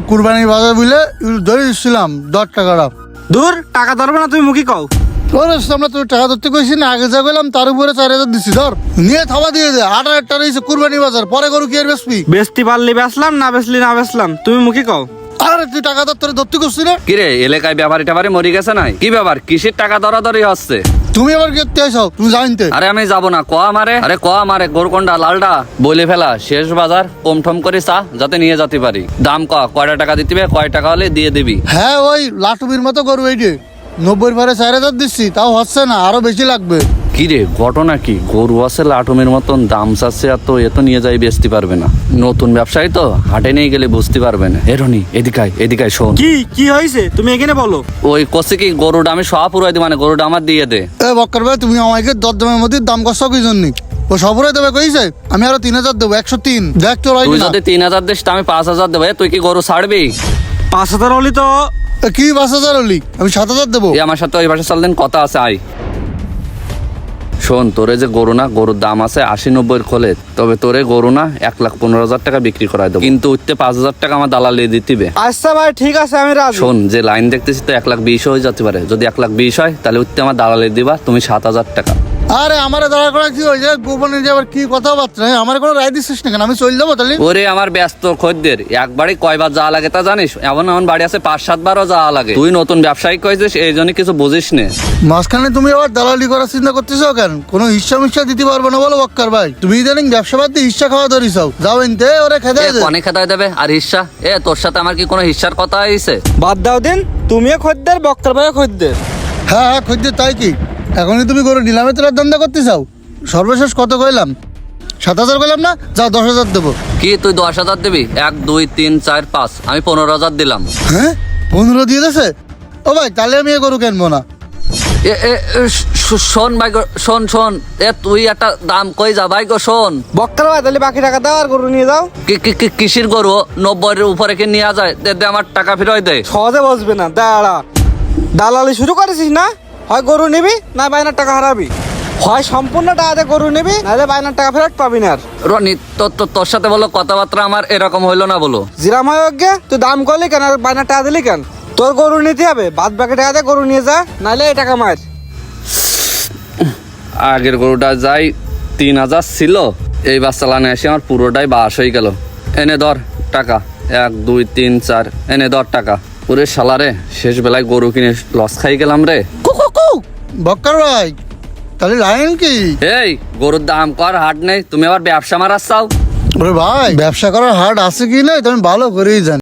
কুরবানির বাজার বুঝলে ধরে দিচ্ছিলাম 10 টাকাটা। দূর টাকা ধরবে না, তুমি মুখী কও। আমরা তোর টাকা ধরতে কইছি না, আগে যা গেলাম তার উপরে 4000 দিচ্ছি। ধর নিয়ে থাবা দিয়ে দে। 8000 টাকা দিয়েছে কুরবানি বাজার, পরে গরু কি আর বেচবি? বেচতে পারলি বেচলাম, না বেচলি না বেচলাম, তুমি মুখী কও। আরে তুই টাকা ধর, তোর ধরতে করছি না। কিরে এলাকায় ব্যাপারী টাবারে মরি গেছে নাই? কি ব্যাপার, কিসের টাকা দরাদরি হচ্ছে? তুমি আবার কি চাইছো? তুমি জানতে? আরে আমি যাবো না, ক আমারে। আরে ক আমারে, গরুকন্ডা লালডা বলে ফেলা শেষ বাজার, কম ঠম করে চা যাতে নিয়ে যেতে পারি। দাম কয়টা টাকা দিতে হবে, কয় টাকা হলে দিয়ে দিবি। হ্যাঁ ওই লাটুবির মতো গরু এইটে 90 ভারে 4000 দিচ্ছি, তাও হচ্ছে না, আরো বেশি লাগবে। কিরে ঘটনা কি? গরু আছে লাটুমের মতন, দাম চাচ্ছে এত নিয়ে যাই বেচতে পারবে না। নতুন ব্যবসায়ী তো, হাটে নিয়ে গেলে বুঝতে পারবে না। এরনি এদিকায় শোন। কি হয়েছে তুমি এখানে বলো। ওই কষে কি গরুটা আমি সব পুরাই দিই, মানে গরুটা আমার দিয়ে দে। এ বক্কর ভাই, তুমি আমাকে দরদামের মধ্যে দাম কষ্ট কি জন্য? ও সবরে দেবে কইছে, আমি আরো 3000 দেবো। 103 দেখ তো। তুই যদি 3000 দিস আমি 5000 দেবো। তুই কি গরু ছাড়বি? 5000 হলি তো। কি 5000 হলি? আমি 7000 দেবো। আমার সাথে ওই পাশে চালদিন কথা আছে, আয়। শোন, তোরে যে গরু না, গরুর দাম আছে 80-90 খোলে, তবে তোরে গরু না 1,15,000 টাকা বিক্রি করাই দেবো, কিন্তু উঠতে 5000 টাকা আমার দালালি দিতে। আচ্ছা ভাই ঠিক আছে, আমি রাজি। শোন, যে লাইন দেখতেছি তো 1,20,000 হয়ে যেতে পারে। যদি 1,20,000 হয় তাহলে উঠতে আমার দালালি দিবা তুমি 7000 টাকা। আরে আমার দাঁড়া করা কি হয়েছে? গোপনে যে আবার কি কথাবার্তা? আমার কোনো রায় দিচ্ছিস না কেন? আমি চলে যাবো তাহলে। ওরে আমার ব্যস্ত খদ্দের, একবারই কয়বার যাওয়া লাগে তা জানিস? এমন বাড়ি আছে 5-7 বারও যাওয়া লাগে। তুই নতুন ব্যবসায়ী কইছিস, এই জন্য কিছু বুঝিস নে। মাঝখানে তুমি আবার দালালি করার চিন্তা করতেছো কেন? কোনো হিস্সা মিস্সা দিতে পারবো না বলো বক্কর ভাই? তুমি ইদানিং ব্যবসা বাদ দিয়ে হিস্সা খাওয়া ধরিস। যাও এনতে ওরে খেতে দে। অনেক খেতায় দেবে আর হিস্সা? তোর সাথে আমার কি কোনো হিস্সার কথা হয়েছে? বাদ দাও দিন, তুমিও খদ্দের, বক্কর ভাইও খদ্দের। হ্যাঁ খদ্দ, তাই কি এখনই তুমি গরু নিলামে তোলার ধান্দা করতে চাও? সর্বশেষ কত কইলাম? 7000 কইলাম না? যাও 10000 দেবো। কি তুই 10,000 দিবি? 1 2 3 4 5, আমি 15,000 দিলাম। হ্যাঁ 15 দিয়ে দিয়েছে? ও ভাই তাহলে আমি এ গরু কিনবো না। শোন ভাই গো, শোন। তুই একটা দাম কই যা ভাই গো, শোন। বক্কর ভাই তাহলে বাকি টাকা দাও আর গরু নিয়ে যাও। কিসির গরু 90 উপরে কি নেওয়া যায়? দে আমার টাকা ফেরত দে। সহজে বসবে না, দাঁড়া। দালালি শুরু করেছিস না? হয় গরু নিবি না বাইনার টাকা হারাবি। হয় সম্পূর্ণ টাকা দিয়ে গরু নিবি, নাহলে বাইনার টাকা ফেরত পাবি না। আর রনি, তোর সাথে বলো কথাবার্তা আমার এরকম হইলো না বলো। জিরাম হয় অজ্ঞে, তুই দাম করলি কেন আর বাইনার টাকা দিলি কেন? তোর গরু নিতে হবে, বাদ বাকি টাকা দিয়ে গরু নিয়ে যা, নাহলে এই টাকা মার। আগের গরুটা যাই 3000 ছিল, এইবার চালানে এসে আমার পুরোটাই বাস হয়ে গেল। এনে ধর টাকা, 1 2 3 4, এনে ধর টাকা। ওরে শালারে, শেষ বেলায় গরু কিনে লস খাই গেলাম রে। বক্কর ভাই তাহলে লাইন কি? এই গরুর দাম কর, হাট নেই, তুমি আবার ব্যবসা মারাচ্ছাও। ওরে ভাই, ব্যবসা করার হাট আছে কি না তুমি ভালো করেই জানো।